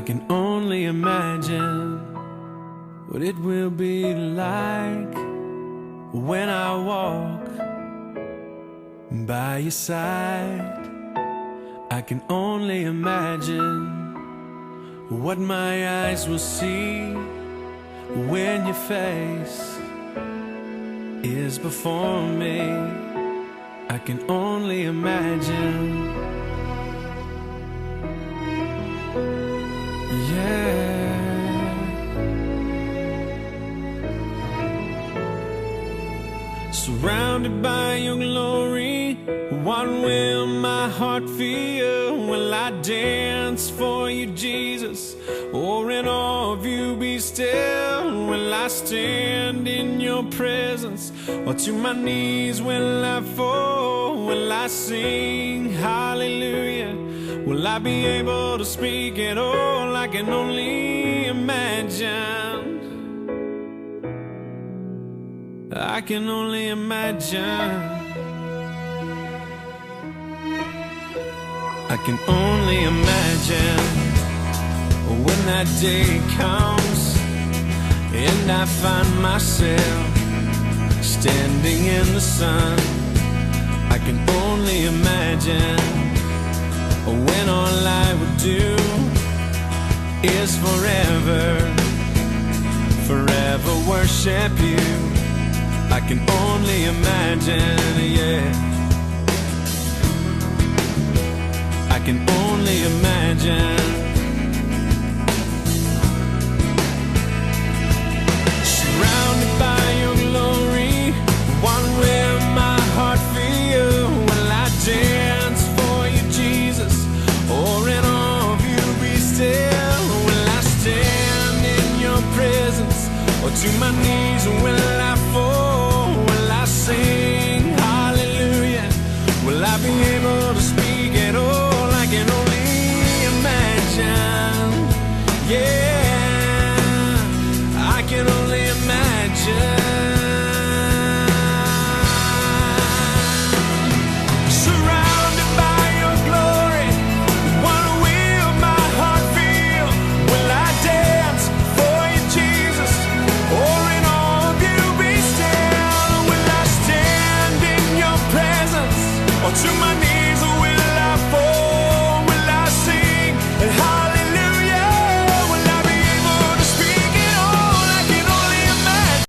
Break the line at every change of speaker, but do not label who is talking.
can only imagine what it will be like when I walk by your side. I can only imagine what my eyes will see when your face is before me. I can only imagine. Yeah. Surrounded by your glory, what will my heart feel? Will I dance for you, Jesus? Or in awe of you be still? Will I stand in your presence? Or to my knees will I fall? Will I sing hallelujah? Will I be able to speak at all? I can only imagine. I can only imagine. I can only imagine when that day comes and I find myself standing in the sun. I can only imagine when all I would do is forever worship you. I can only imagine, yeah. I can only imagine. Surrounded by your glory, what will my heart feel? Will I dance for you, Jesus? Or in awe of you be still? Will I stand in your presence? Or to my knees will I fall? Will I sing hallelujah? Will I be able to speak at all? I can only imagine. Yeah.